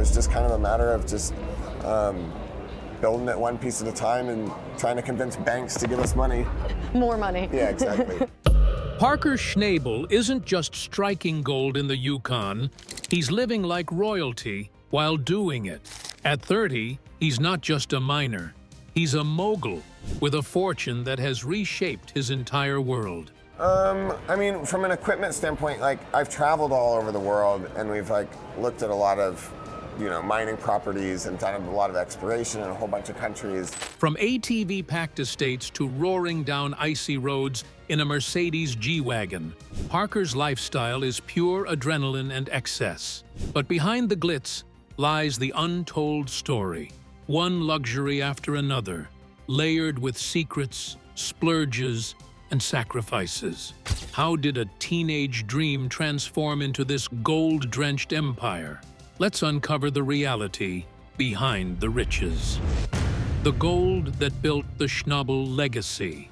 was just kind of a matter of just building it one piece at a time and trying to convince banks to give us money. More money. Yeah, exactly. Parker Schnabel isn't just striking gold in the Yukon, he's living like royalty while doing it. At 30, he's not just a miner, he's a mogul with a fortune that has reshaped his entire world. I mean, from an equipment standpoint, like, I've traveled all over the world and we've looked at a lot of, mining properties and done a lot of exploration in a whole bunch of countries. From ATV-packed estates to roaring down icy roads in a Mercedes G-Wagon, Parker's lifestyle is pure adrenaline and excess. But behind the glitz lies the untold story, one luxury after another, layered with secrets, splurges, and sacrifices. How did a teenage dream transform into this gold-drenched empire? Let's uncover the reality behind the riches. The gold that built the Schnobble Legacy.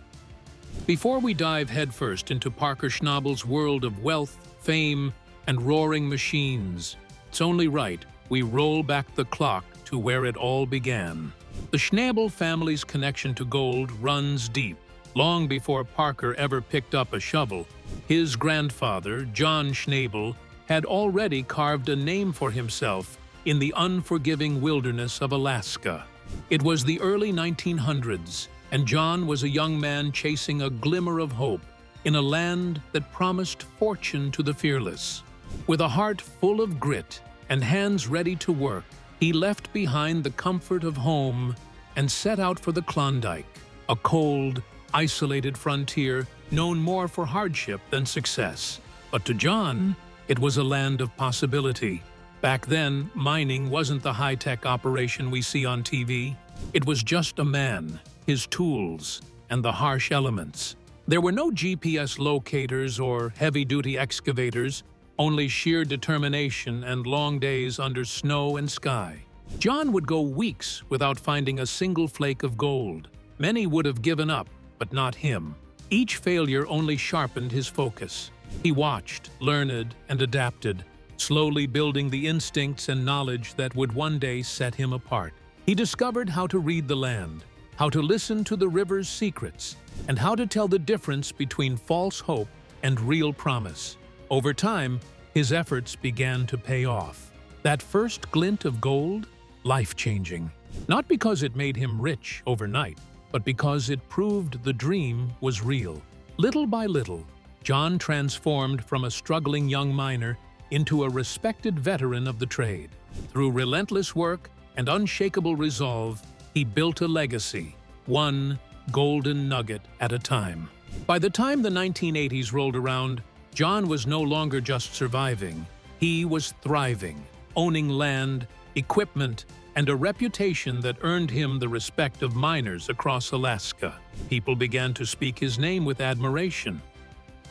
Before we dive headfirst into Parker Schnabel's world of wealth, fame, and roaring machines, it's only right we roll back the clock to where it all began. The Schnabel family's connection to gold runs deep. Long before Parker ever picked up a shovel, his grandfather, John Schnabel, had already carved a name for himself in the unforgiving wilderness of Alaska. It was the early 1900s, and John was a young man chasing a glimmer of hope in a land that promised fortune to the fearless. With a heart full of grit and hands ready to work, he left behind the comfort of home and set out for the Klondike, a cold, isolated frontier known more for hardship than success. But to John, it was a land of possibility. Back then, mining wasn't the high-tech operation we see on TV. It was just a man, his tools, and the harsh elements. There were no GPS locators or heavy-duty excavators, only sheer determination and long days under snow and sky. John would go weeks without finding a single flake of gold. Many would have given up, but not him. Each failure only sharpened his focus. He watched, learned, and adapted, slowly building the instincts and knowledge that would one day set him apart. He discovered how to read the land, how to listen to the river's secrets, and how to tell the difference between false hope and real promise. Over time, his efforts began to pay off. That first glint of gold, life-changing. Not because it made him rich overnight, but because it proved the dream was real. Little by little, John transformed from a struggling young miner into a respected veteran of the trade. Through relentless work and unshakable resolve, he built a legacy, one golden nugget at a time. By the time the 1980s rolled around, John was no longer just surviving. He was thriving, owning land, equipment, and a reputation that earned him the respect of miners across Alaska. People began to speak his name with admiration.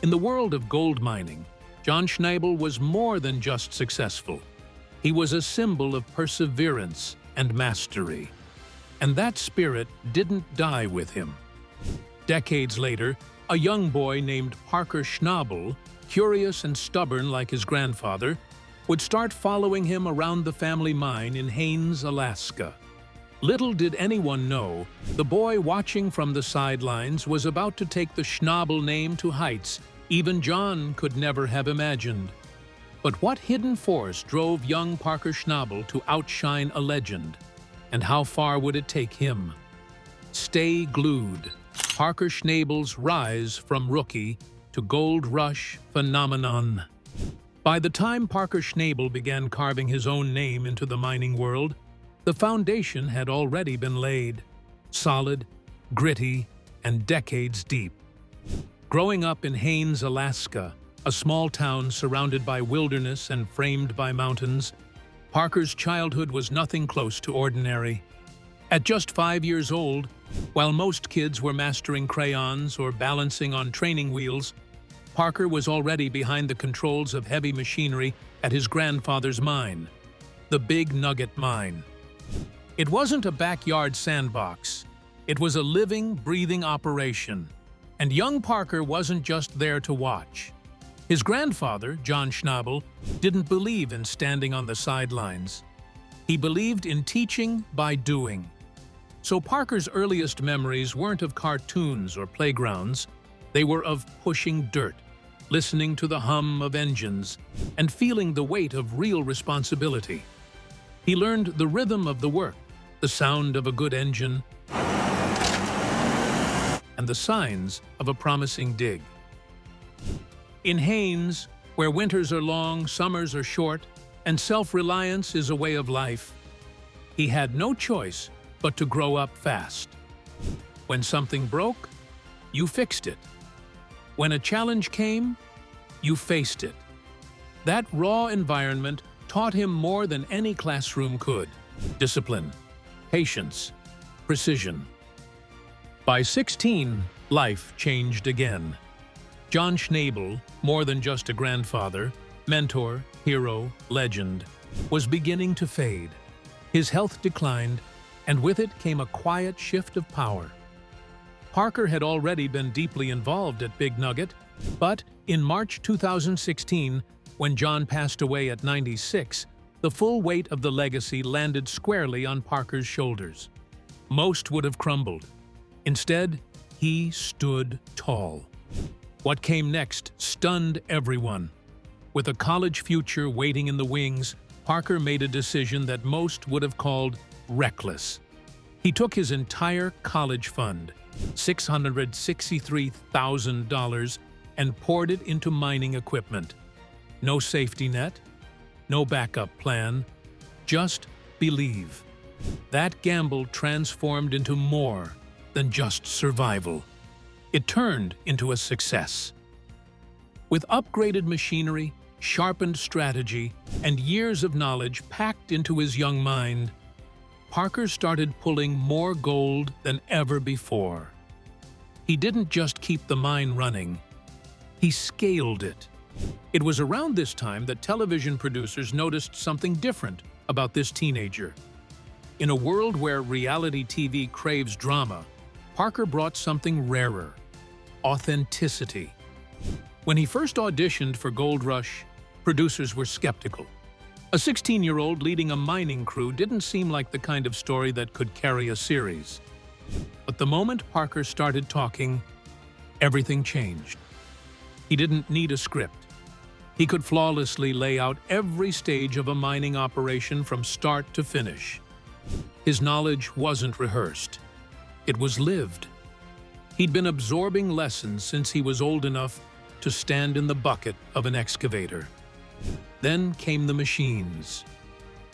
In the world of gold mining, John Schnabel was more than just successful. He was a symbol of perseverance and mastery. And that spirit didn't die with him. Decades later, a young boy named Parker Schnabel, curious and stubborn like his grandfather, would start following him around the family mine in Haines, Alaska. Little did anyone know, the boy watching from the sidelines was about to take the Schnabel name to heights even John could never have imagined. But what hidden force drove young Parker Schnabel to outshine a legend? And how far would it take him? Stay glued. Parker Schnabel's rise from rookie to gold rush phenomenon. By the time Parker Schnabel began carving his own name into the mining world, the foundation had already been laid, solid, gritty, and decades deep. Growing up in Haines, Alaska, a small town surrounded by wilderness and framed by mountains, Parker's childhood was nothing close to ordinary. At just 5 years old, while most kids were mastering crayons or balancing on training wheels, Parker was already behind the controls of heavy machinery at his grandfather's mine, the Big Nugget Mine. It wasn't a backyard sandbox. It was a living, breathing operation. And young Parker wasn't just there to watch. His grandfather, John Schnabel, didn't believe in standing on the sidelines. He believed in teaching by doing. So Parker's earliest memories weren't of cartoons or playgrounds. They were of pushing dirt, listening to the hum of engines, and feeling the weight of real responsibility. He learned the rhythm of the work, the sound of a good engine, and the signs of a promising dig. In Haines, where winters are long, summers are short, and self-reliance is a way of life, he had no choice but to grow up fast. When something broke, you fixed it. When a challenge came, you faced it. That raw environment taught him more than any classroom could: discipline, patience, precision. By 16, life changed again. John Schnabel, more than just a grandfather, mentor, hero, legend, was beginning to fade. His health declined, and with it came a quiet shift of power. Parker had already been deeply involved at Big Nugget, but in March 2016, when John passed away at 96, the full weight of the legacy landed squarely on Parker's shoulders. Most would have crumbled. Instead, he stood tall. What came next stunned everyone. With a college future waiting in the wings, Parker made a decision that most would have called reckless. He took his entire college fund, $663,000, and poured it into mining equipment. No safety net, no backup plan, just believe. That gamble transformed into more than just survival. It turned into a success. With upgraded machinery, sharpened strategy, and years of knowledge packed into his young mind, Parker started pulling more gold than ever before. He didn't just keep the mine running, he scaled it. It was around this time that television producers noticed something different about this teenager. In a world where reality TV craves drama, Parker brought something rarer: authenticity. When he first auditioned for Gold Rush, producers were skeptical. A 16-year-old leading a mining crew didn't seem like the kind of story that could carry a series. But the moment Parker started talking, everything changed. He didn't need a script. He could flawlessly lay out every stage of a mining operation from start to finish. His knowledge wasn't rehearsed. It was lived. He'd been absorbing lessons since he was old enough to stand in the bucket of an excavator. Then came the machines.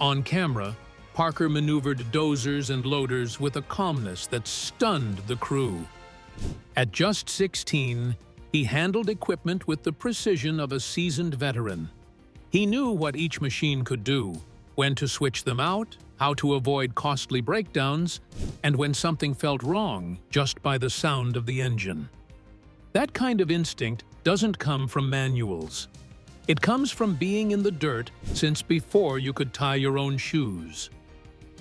On camera, Parker maneuvered dozers and loaders with a calmness that stunned the crew. At just 16, he handled equipment with the precision of a seasoned veteran. He knew what each machine could do, when to switch them out, how to avoid costly breakdowns, and when something felt wrong just by the sound of the engine. That kind of instinct doesn't come from manuals. It comes from being in the dirt since before you could tie your own shoes.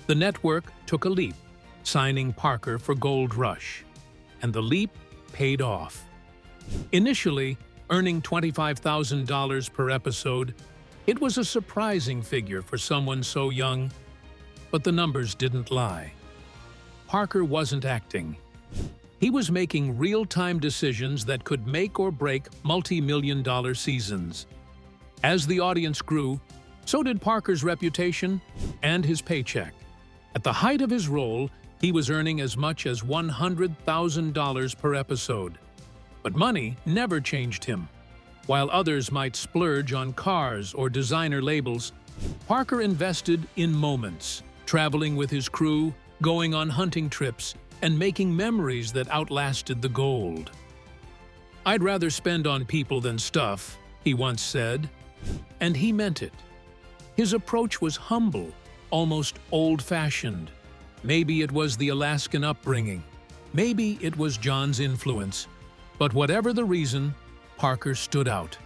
The network took a leap, signing Parker for Gold Rush. And the leap paid off. Initially, earning $25,000 per episode, it was a surprising figure for someone so young. But the numbers didn't lie. Parker wasn't acting. He was making real-time decisions that could make or break multi-million-dollar seasons. As the audience grew, so did Parker's reputation and his paycheck. At the height of his role, he was earning as much as $100,000 per episode. But money never changed him. While others might splurge on cars or designer labels, Parker invested in moments, traveling with his crew, going on hunting trips, and making memories that outlasted the gold. "I'd rather spend on people than stuff," he once said. And he meant it. His approach was humble, almost old-fashioned. Maybe it was the Alaskan upbringing. Maybe it was John's influence. But whatever the reason, Parker stood out.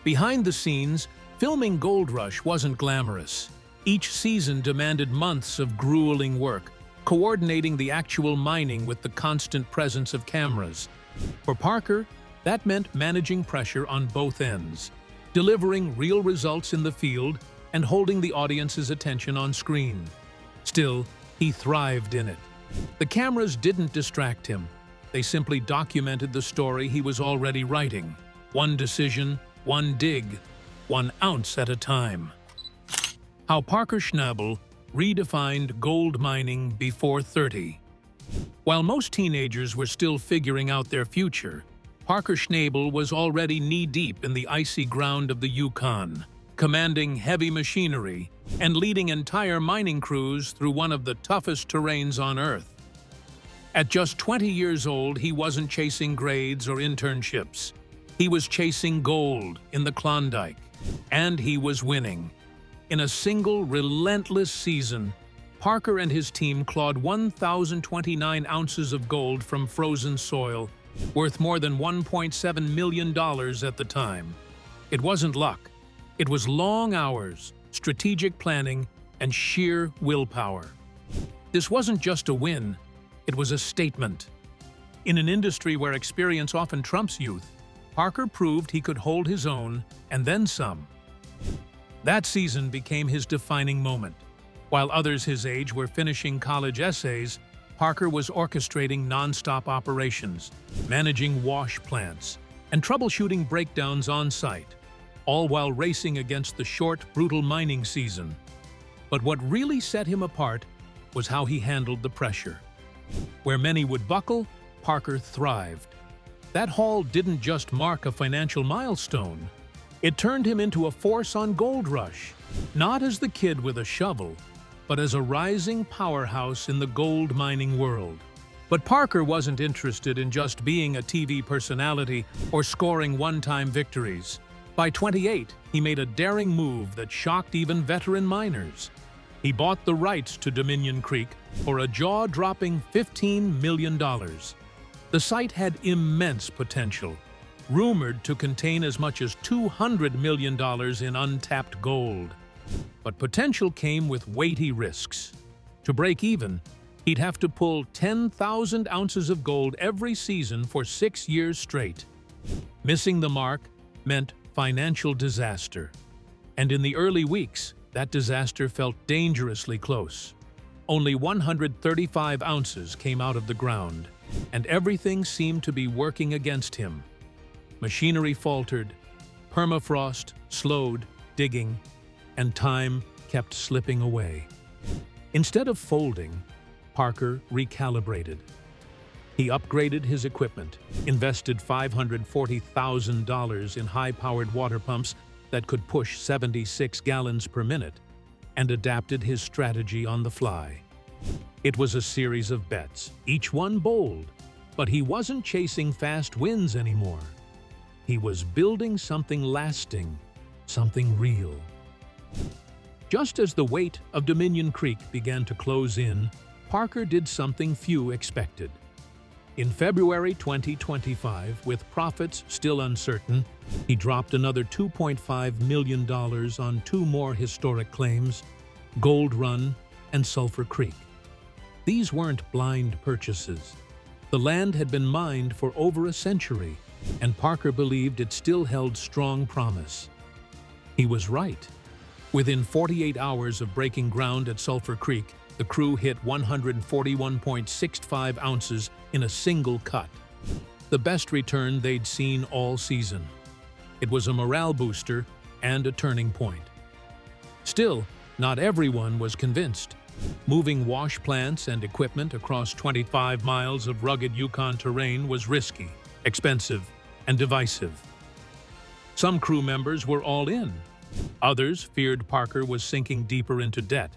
Behind the scenes, filming Gold Rush wasn't glamorous. Each season demanded months of grueling work, coordinating the actual mining with the constant presence of cameras. For Parker, that meant managing pressure on both ends, delivering real results in the field, and holding the audience's attention on screen. Still, he thrived in it. The cameras didn't distract him. They simply documented the story he was already writing. One decision, one dig, 1 ounce at a time. How Parker Schnabel redefined gold mining before 30. While most teenagers were still figuring out their future, Parker Schnabel was already knee-deep in the icy ground of the Yukon, commanding heavy machinery and leading entire mining crews through one of the toughest terrains on Earth. At just 20 years old, he wasn't chasing grades or internships. He was chasing gold in the Klondike, and he was winning. In a single relentless season, Parker and his team clawed 1,029 ounces of gold from frozen soil, worth more than $1.7 million at the time. It wasn't luck. It was long hours, strategic planning, and sheer willpower. This wasn't just a win, it was a statement. In an industry where experience often trumps youth, Parker proved he could hold his own, and then some. That season became his defining moment. While others his age were finishing college essays, Parker was orchestrating non-stop operations, managing wash plants, and troubleshooting breakdowns on site, all while racing against the short, brutal mining season. But what really set him apart was how he handled the pressure. Where many would buckle, Parker thrived. That haul didn't just mark a financial milestone. It turned him into a force on Gold Rush, not as the kid with a shovel, but as a rising powerhouse in the gold mining world. But Parker wasn't interested in just being a TV personality or scoring one-time victories. By 28, he made a daring move that shocked even veteran miners. He bought the rights to Dominion Creek for a jaw-dropping $15 million. The site had immense potential, rumored to contain as much as $200 million in untapped gold. But potential came with weighty risks. To break even, he'd have to pull 10,000 ounces of gold every season for 6 years straight. Missing the mark meant financial disaster. And in the early weeks, that disaster felt dangerously close. Only 135 ounces came out of the ground, and everything seemed to be working against him. Machinery faltered, permafrost slowed digging, and time kept slipping away. Instead of folding, Parker recalibrated. He upgraded his equipment, invested $540,000 in high-powered water pumps that could push 76 gallons per minute, and adapted his strategy on the fly. It was a series of bets, each one bold, but he wasn't chasing fast wins anymore. He was building something lasting, something real. Just as the weight of Dominion Creek began to close in, Parker did something few expected. In February 2025, with profits still uncertain, he dropped another $2.5 million on 2 more historic claims, Gold Run and Sulphur Creek. These weren't blind purchases. The land had been mined for over a century, and Parker believed it still held strong promise. He was right. Within 48 hours of breaking ground at Sulphur Creek, the crew hit 141.65 ounces in a single cut, the best return they'd seen all season. It was a morale booster and a turning point. Still, not everyone was convinced. Moving wash plants and equipment across 25 miles of rugged Yukon terrain was risky, expensive, and divisive. Some crew members were all in. Others feared Parker was sinking deeper into debt.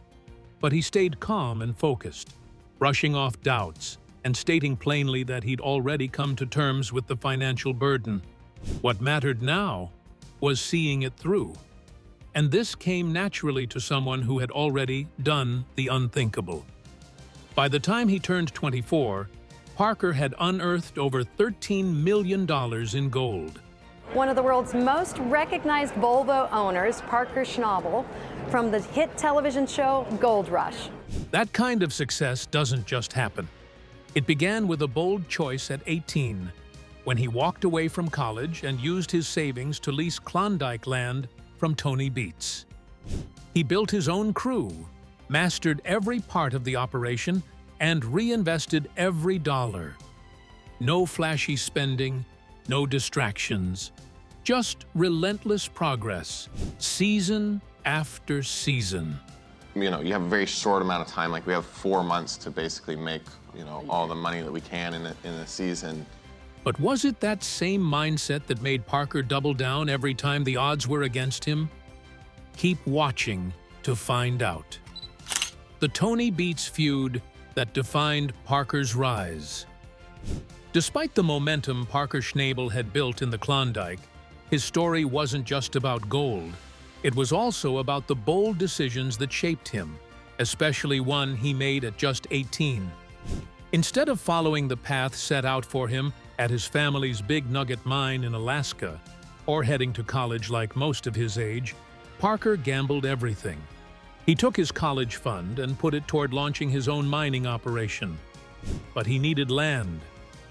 But he stayed calm and focused, brushing off doubts and stating plainly that he'd already come to terms with the financial burden. What mattered now was seeing it through. And this came naturally to someone who had already done the unthinkable. By the time he turned 24, Parker had unearthed over $13 million in gold. One of the world's most recognized Volvo owners, Parker Schnabel, from the hit television show Gold Rush. That kind of success doesn't just happen. It began with a bold choice at 18, when he walked away from college and used his savings to lease Klondike land from Tony Beets. He built his own crew, mastered every part of the operation, and reinvested every dollar. No flashy spending, no distractions, just relentless progress, season after season. You know, you have a very short amount of time, like we have 4 months to basically make, you know, all the money that we can in a season. But was it that same mindset that made Parker double down every time the odds were against him? Keep watching to find out. The Tony Beets feud that defined Parker's rise. Despite the momentum Parker Schnabel had built in the Klondike, his story wasn't just about gold. It was also about the bold decisions that shaped him, especially one he made at just 18. Instead of following the path set out for him at his family's Big Nugget mine in Alaska, or heading to college like most of his age, Parker gambled everything. He took his college fund and put it toward launching his own mining operation. But he needed land,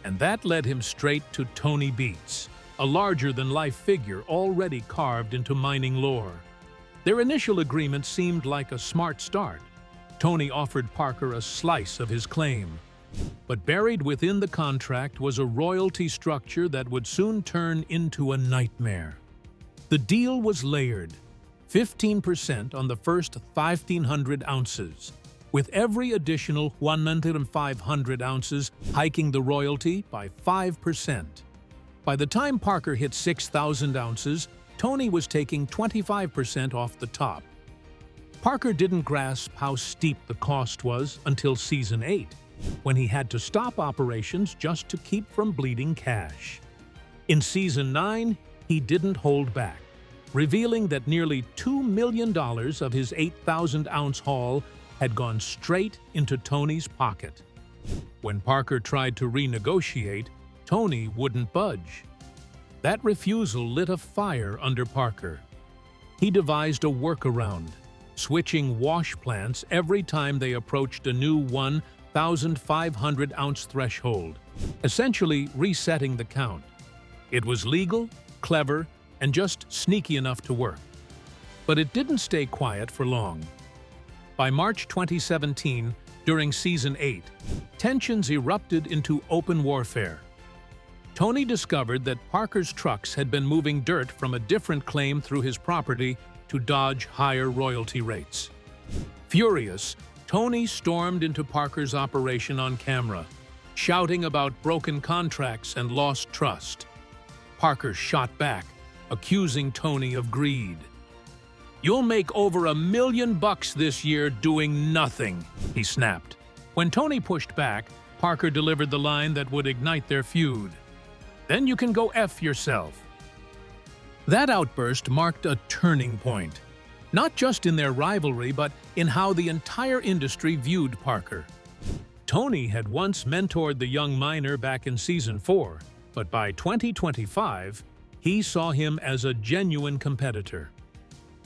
and that led him straight to Tony Beets, a larger-than-life figure already carved into mining lore. Their initial agreement seemed like a smart start. Tony offered Parker a slice of his claim. But buried within the contract was a royalty structure that would soon turn into a nightmare. The deal was layered, 15% on the first 1,500 ounces, with every additional 1,500 ounces hiking the royalty by 5%. By the time Parker hit 6,000 ounces, Tony was taking 25% off the top. Parker didn't grasp how steep the cost was until Season 8, when he had to stop operations just to keep from bleeding cash. In Season 9, he didn't hold back, revealing that nearly $2 million of his 8,000-ounce haul had gone straight into Tony's pocket. When Parker tried to renegotiate, Tony wouldn't budge. That refusal lit a fire under Parker. He devised a workaround, switching wash plants every time they approached a new 1,500-ounce threshold, essentially resetting the count. It was legal, clever, and just sneaky enough to work. But it didn't stay quiet for long. By March 2017, during Season 8, tensions erupted into open warfare. Tony discovered that Parker's trucks had been moving dirt from a different claim through his property to dodge higher royalty rates. Furious, Tony stormed into Parker's operation on camera, shouting about broken contracts and lost trust. Parker shot back, accusing Tony of greed. "You'll make over $1 million this year doing nothing," he snapped. When Tony pushed back, Parker delivered the line that would ignite their feud. "Then you can go F yourself." That outburst marked a turning point, not just in their rivalry, but in how the entire industry viewed Parker. Tony had once mentored the young miner back in Season 4, but by 2025, he saw him as a genuine competitor.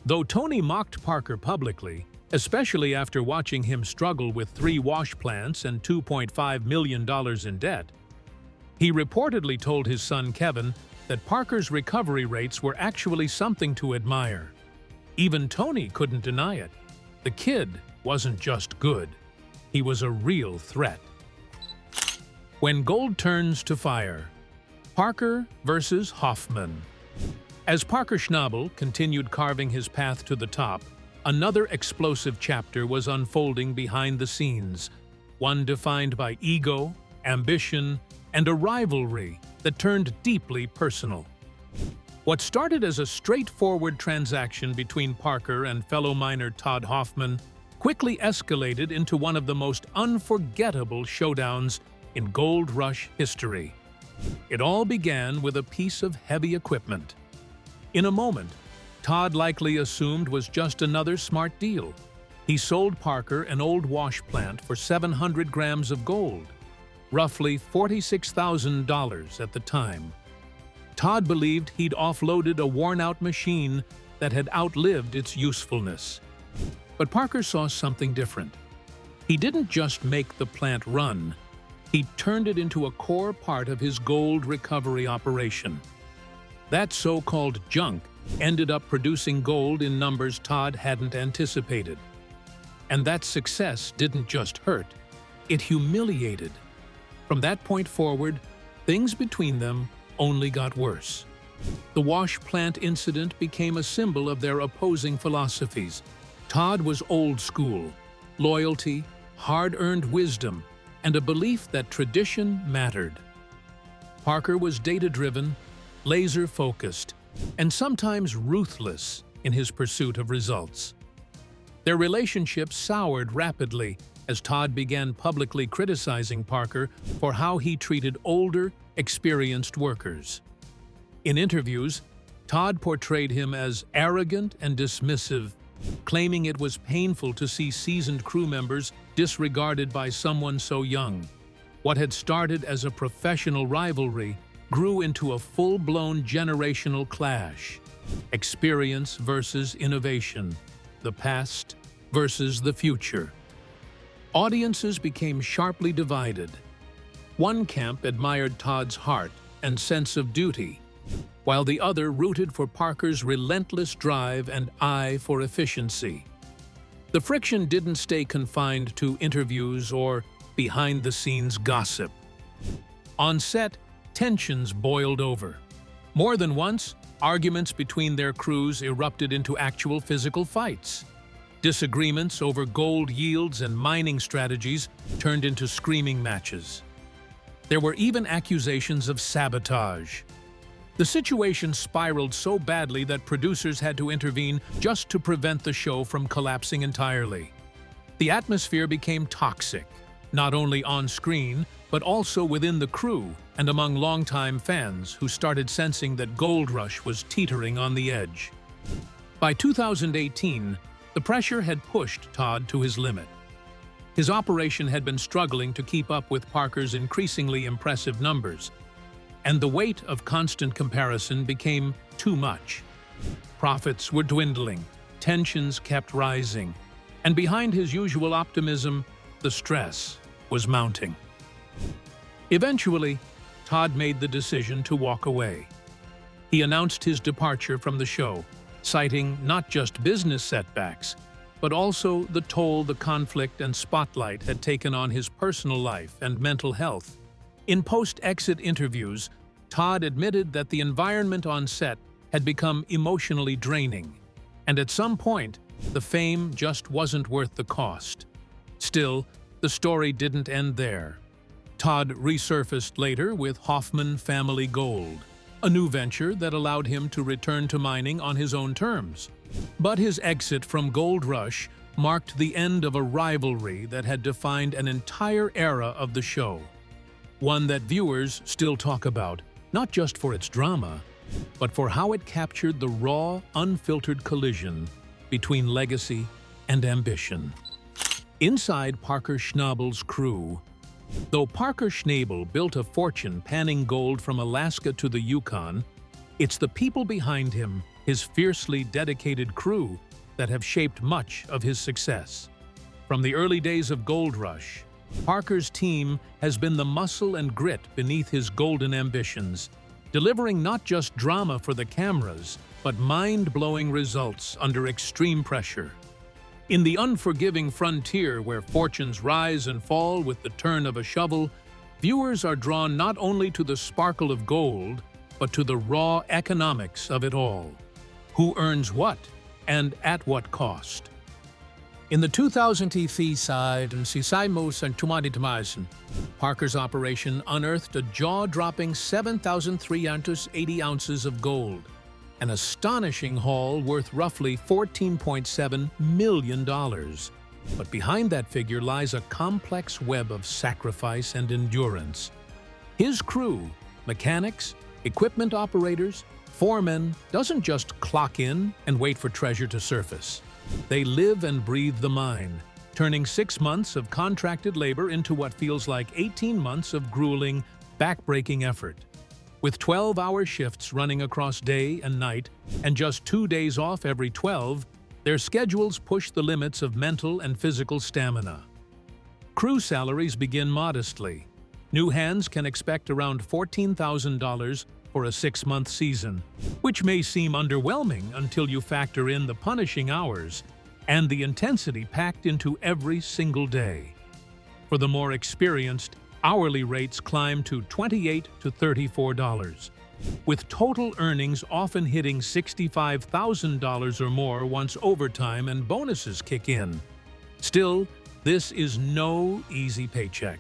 Though Tony mocked Parker publicly, especially after watching him struggle with 3 wash plants and $2.5 million in debt, he reportedly told his son Kevin that Parker's recovery rates were actually something to admire. Even Tony couldn't deny it. The kid wasn't just good. He was a real threat. When gold turns to fire, Parker versus Hoffman. As Parker Schnabel continued carving his path to the top, another explosive chapter was unfolding behind the scenes, one defined by ego, ambition, and a rivalry that turned deeply personal. What started as a straightforward transaction between Parker and fellow miner Todd Hoffman quickly escalated into one of the most unforgettable showdowns in gold rush history. It all began with a piece of heavy equipment. In a moment, Todd likely assumed was just another smart deal. He sold Parker an old wash plant for 700 grams of gold, roughly $46,000 at the time. Todd believed he'd offloaded a worn-out machine that had outlived its usefulness. But Parker saw something different. He didn't just make the plant run, he turned it into a core part of his gold recovery operation. That so-called junk ended up producing gold in numbers Todd hadn't anticipated. And that success didn't just hurt, it humiliated. From that point forward, things between them only got worse. The wash plant incident became a symbol of their opposing philosophies. Todd was old school, loyalty, hard-earned wisdom, and a belief that tradition mattered. Parker was data-driven, laser-focused, and sometimes ruthless in his pursuit of results. Their relationship soured rapidly as Todd began publicly criticizing Parker for how he treated older, experienced workers. In interviews, Todd portrayed him as arrogant and dismissive, claiming it was painful to see seasoned crew members disregarded by someone so young. What had started as a professional rivalry grew into a full-blown generational clash. Experience versus innovation, the past versus the future. Audiences became sharply divided. One camp admired Todd's heart and sense of duty, while the other rooted for Parker's relentless drive and eye for efficiency. The friction didn't stay confined to interviews or behind-the-scenes gossip. On set, tensions boiled over. More than once, arguments between their crews erupted into actual physical fights. Disagreements over gold yields and mining strategies turned into screaming matches. There were even accusations of sabotage. The situation spiraled so badly that producers had to intervene just to prevent the show from collapsing entirely. The atmosphere became toxic, not only on screen, but also within the crew and among longtime fans who started sensing that Gold Rush was teetering on the edge. By 2018, the pressure had pushed Todd to his limit. His operation had been struggling to keep up with Parker's increasingly impressive numbers, and the weight of constant comparison became too much. Profits were dwindling, tensions kept rising, and behind his usual optimism, the stress was mounting. Eventually, Todd made the decision to walk away. He announced his departure from the show, citing not just business setbacks, but also the toll the conflict and spotlight had taken on his personal life and mental health. In post-exit interviews, Todd admitted that the environment on set had become emotionally draining, and at some point, the fame just wasn't worth the cost. Still, the story didn't end there. Todd resurfaced later with Hoffman Family Gold, a new venture that allowed him to return to mining on his own terms. But his exit from Gold Rush marked the end of a rivalry that had defined an entire era of the show. One that viewers still talk about, not just for its drama, but for how it captured the raw, unfiltered collision between legacy and ambition. Inside Parker Schnabel's crew, though Parker Schnabel built a fortune panning gold from Alaska to the Yukon, it's the people behind him, his fiercely dedicated crew, that have shaped much of his success. From the early days of Gold Rush, Parker's team has been the muscle and grit beneath his golden ambitions, delivering not just drama for the cameras, but mind-blowing results under extreme pressure. In the unforgiving frontier where fortunes rise and fall with the turn of a shovel, viewers are drawn not only to the sparkle of gold, but to the raw economics of it all. Who earns what, and at what cost? In the 2004 side, Sisaimos and Tumaditamaisen, Parker's operation unearthed a jaw-dropping 7,380 ounces of gold, an astonishing haul worth roughly $14.7 million. But behind that figure lies a complex web of sacrifice and endurance. His crew, mechanics, equipment operators, foremen, doesn't just clock in and wait for treasure to surface. They live and breathe the mine, turning 6 months of contracted labor into what feels like 18 months of grueling, back-breaking effort. With 12-hour shifts running across day and night, and just 2 days off every 12, their schedules push the limits of mental and physical stamina. Crew salaries begin modestly. New hands can expect around $14,000 for a 6-month season, which may seem underwhelming until you factor in the punishing hours and the intensity packed into every single day. For the more experienced, hourly rates climb to $28 to $34, with total earnings often hitting $65,000 or more once overtime and bonuses kick in. Still, this is no easy paycheck.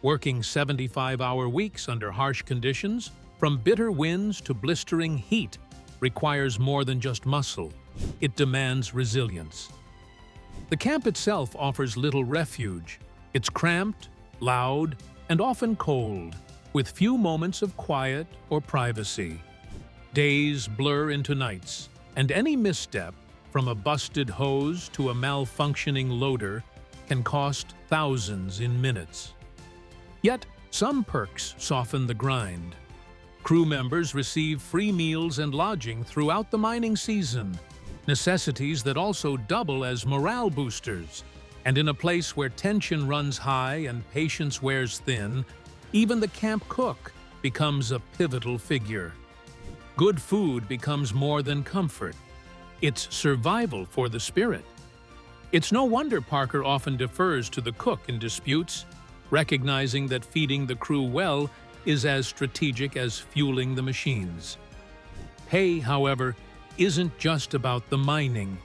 Working 75-hour weeks under harsh conditions, from bitter winds to blistering heat, requires more than just muscle. It demands resilience. The camp itself offers little refuge. It's cramped, loud, and often cold, with few moments of quiet or privacy. Days blur into nights, and any misstep, from a busted hose to a malfunctioning loader, can cost thousands in minutes. Yet, some perks soften the grind. Crew members receive free meals and lodging throughout the mining season, necessities that also double as morale boosters. And in a place where tension runs high and patience wears thin, even the camp cook becomes a pivotal figure. Good food becomes more than comfort. It's survival for the spirit. It's no wonder Parker often defers to the cook in disputes, recognizing that feeding the crew well is as strategic as fueling the machines. Pay, however, isn't just about the mining.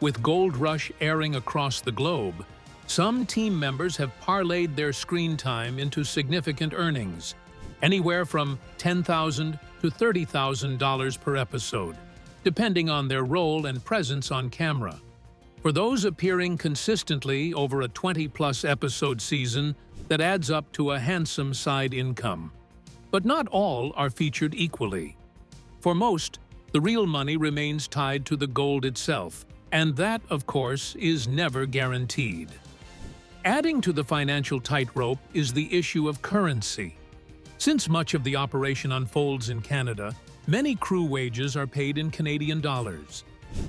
With Gold Rush airing across the globe, some team members have parlayed their screen time into significant earnings, anywhere from $10,000 to $30,000 per episode, depending on their role and presence on camera. For those appearing consistently over a 20-plus episode season, that adds up to a handsome side income. But not all are featured equally. For most, the real money remains tied to the gold itself, and that, of course, is never guaranteed. Adding to the financial tightrope is the issue of currency. Since much of the operation unfolds in Canada, many crew wages are paid in Canadian dollars.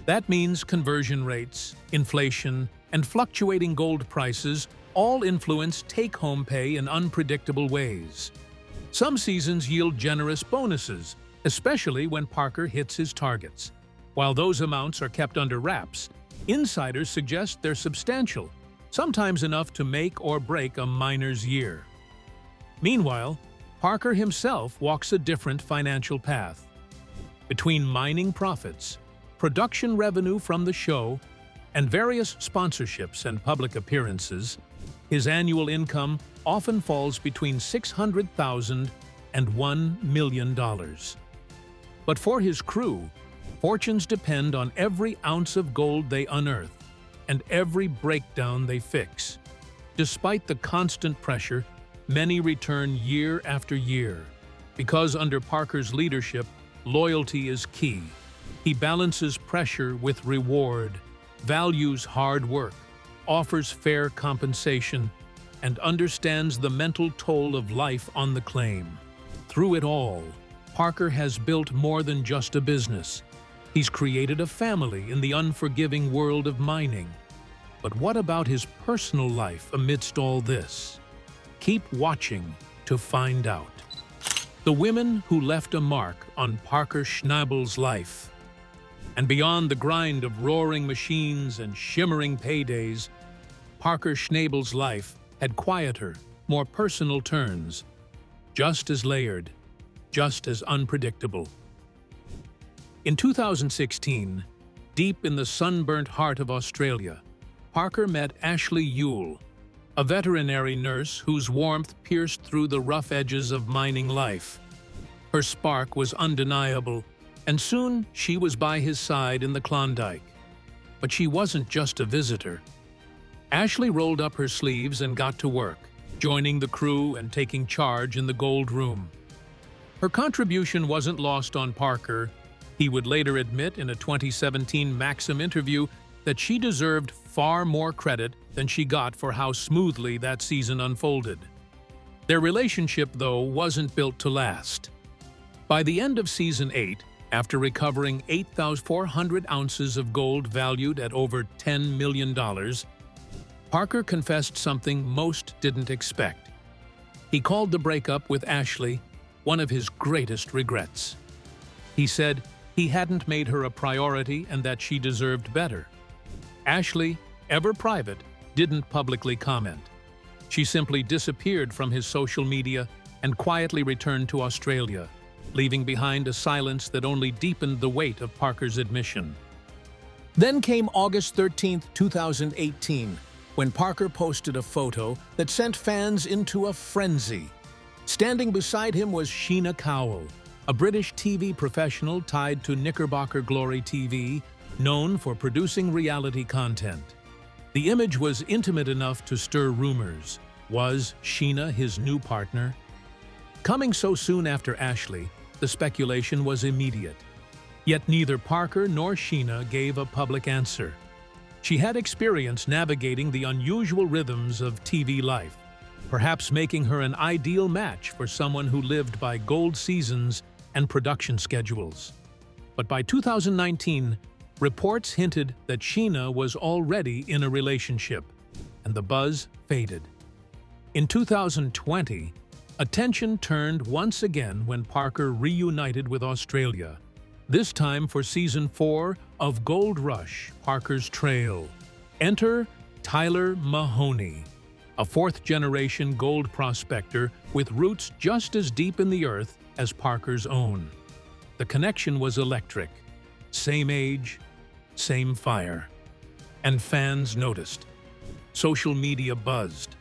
That means conversion rates, inflation, and fluctuating gold prices all influence take-home pay in unpredictable ways. Some seasons yield generous bonuses, especially when Parker hits his targets. While those amounts are kept under wraps, insiders suggest they're substantial, sometimes enough to make or break a miner's year. Meanwhile, Parker himself walks a different financial path. Between mining profits, production revenue from the show, and various sponsorships and public appearances, his annual income often falls between $600,000 and $1 million. But for his crew, fortunes depend on every ounce of gold they unearth and every breakdown they fix. Despite the constant pressure, many return year after year, because under Parker's leadership, loyalty is key. He balances pressure with reward, values hard work, offers fair compensation, and understands the mental toll of life on the claim. Through it all, Parker has built more than just a business. He's created a family in the unforgiving world of mining. But what about his personal life amidst all this? Keep watching to find out. The women who left a mark on Parker Schnabel's life. And beyond the grind of roaring machines and shimmering paydays, Parker Schnabel's life had quieter, more personal turns, just as layered, just as unpredictable. In 2016, deep in the sunburnt heart of Australia, Parker met Ashley Yule, a veterinary nurse whose warmth pierced through the rough edges of mining life. Her spark was undeniable, and soon she was by his side in the Klondike. But she wasn't just a visitor. Ashley rolled up her sleeves and got to work, joining the crew and taking charge in the gold room. Her contribution wasn't lost on Parker. He would later admit in a 2017 Maxim interview that she deserved far more credit than she got for how smoothly that season unfolded. Their relationship, though, wasn't built to last. By the end of Season 8, after recovering 8,400 ounces of gold valued at over $10 million, Parker confessed something most didn't expect. He called the breakup with Ashley one of his greatest regrets. He said he hadn't made her a priority and that she deserved better. Ashley, ever private, didn't publicly comment. She simply disappeared from his social media and quietly returned to Australia, leaving behind a silence that only deepened the weight of Parker's admission. Then came August 13, 2018, when Parker posted a photo that sent fans into a frenzy. Standing beside him was Sheena Cowell, a British TV professional tied to Knickerbocker Glory TV, known for producing reality content. The image was intimate enough to stir rumors. Was Sheena his new partner? Coming so soon after Ashley, the speculation was immediate. Yet neither Parker nor Sheena gave a public answer. She had experience navigating the unusual rhythms of TV life, perhaps making her an ideal match for someone who lived by gold seasons and production schedules. But by 2019, reports hinted that Sheena was already in a relationship, and the buzz faded. In 2020, attention turned once again when Parker reunited with Australia, this time for Season 4 of Gold Rush, Parker's Trail. Enter Tyler Mahoney, a fourth-generation gold prospector with roots just as deep in the earth as Parker's own. The connection was electric. Same age, same fire. And fans noticed. Social media buzzed.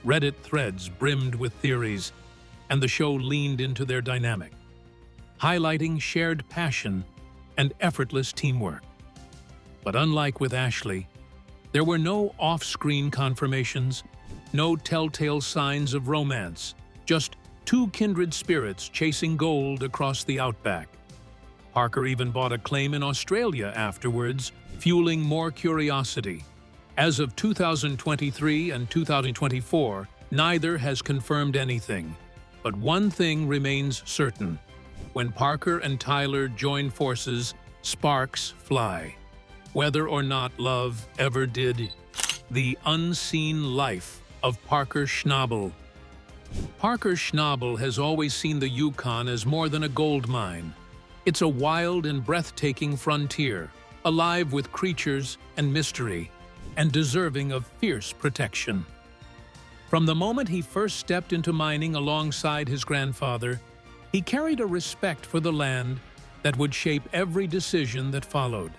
Reddit threads brimmed with theories, and the show leaned into their dynamic, highlighting shared passion and effortless teamwork. But unlike with Ashley, there were no off-screen confirmations, no telltale signs of romance, just two kindred spirits chasing gold across the outback. Parker even bought a claim in Australia afterwards, fueling more curiosity. As of 2023 and 2024, neither has confirmed anything. But one thing remains certain. When Parker and Tyler join forces, sparks fly. Whether or not love ever did. The unseen life of Parker Schnabel. Parker Schnabel has always seen the Yukon as more than a gold mine. It's a wild and breathtaking frontier, alive with creatures and mystery, and deserving of fierce protection. From the moment he first stepped into mining alongside his grandfather, he carried a respect for the land that would shape every decision that followed.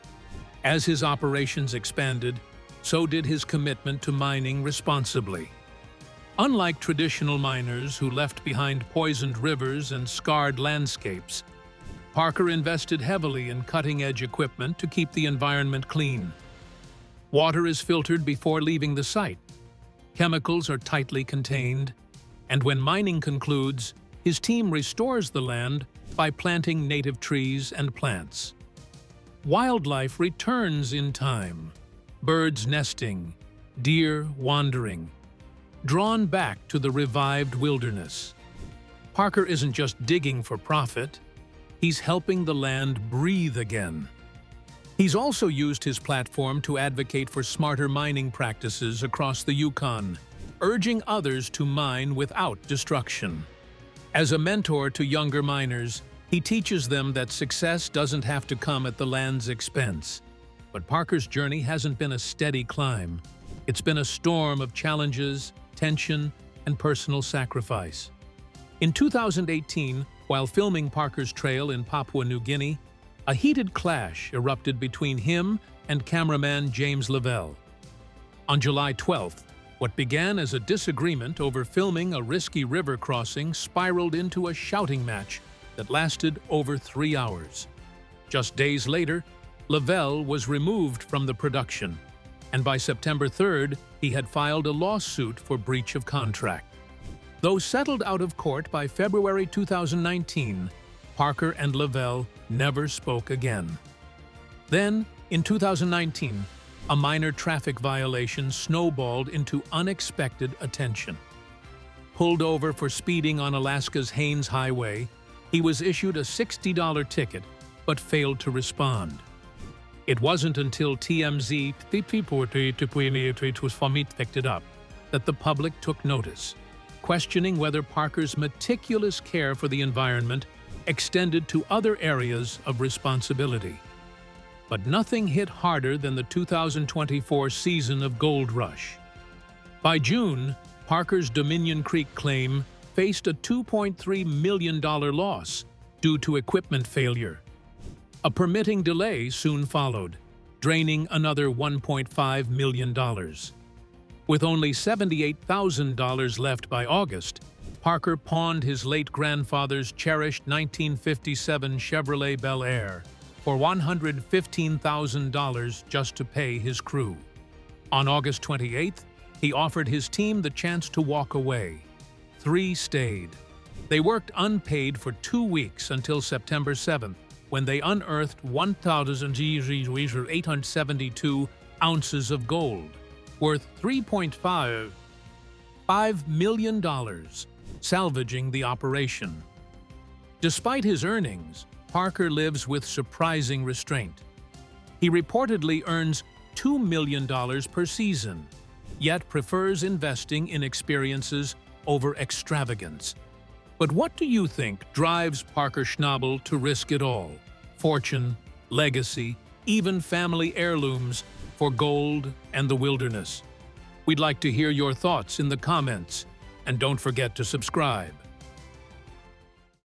As his operations expanded, so did his commitment to mining responsibly. Unlike traditional miners who left behind poisoned rivers and scarred landscapes, Parker invested heavily in cutting-edge equipment to keep the environment clean. Water is filtered before leaving the site. Chemicals are tightly contained, and when mining concludes, his team restores the land by planting native trees and plants. Wildlife returns in time, birds nesting, deer wandering, drawn back to the revived wilderness. Parker isn't just digging for profit, he's helping the land breathe again. He's also used his platform to advocate for smarter mining practices across the Yukon, urging others to mine without destruction. As a mentor to younger miners, he teaches them that success doesn't have to come at the land's expense. But Parker's journey hasn't been a steady climb. It's been a storm of challenges, tension, and personal sacrifice. In 2018, while filming Parker's Trail in Papua New Guinea, a heated clash erupted between him and cameraman James Lavelle. On July 12th, what began as a disagreement over filming a risky river crossing spiraled into a shouting match that lasted over 3 hours. Just days later, Lavelle was removed from the production, and by September 3rd, he had filed a lawsuit for breach of contract. Though settled out of court by February 2019, Parker and Lavelle never spoke again. Then, in 2019, a minor traffic violation snowballed into unexpected attention. Pulled over for speeding on Alaska's Haines Highway, he was issued a $60 ticket, but failed to respond. It wasn't until TMZ picked it up that the public took notice. questioning whether Parker's meticulous care for the environment extended to other areas of responsibility. But nothing hit harder than the 2024 season of gold rush. By June, Parker's Dominion Creek claim faced a $2.3 million loss due to equipment failure. A permitting delay soon followed, draining another $1.5 million. With only $78,000 left by August, Parker pawned his late grandfather's cherished 1957 Chevrolet Bel Air for $115,000 just to pay his crew. On August 28th, he offered his team the chance to walk away. 3 stayed. They worked unpaid for 2 weeks until September 7th, when they unearthed 1,872 ounces of gold, worth $3.5 million, salvaging the operation. Despite his earnings, Parker lives with surprising restraint. He reportedly earns $2 million per season, yet prefers investing in experiences over extravagance. But what do you think drives Parker Schnabel to risk it all? Fortune, legacy, even family heirlooms for gold and the wilderness. We'd like to hear your thoughts in the comments, and don't forget to subscribe.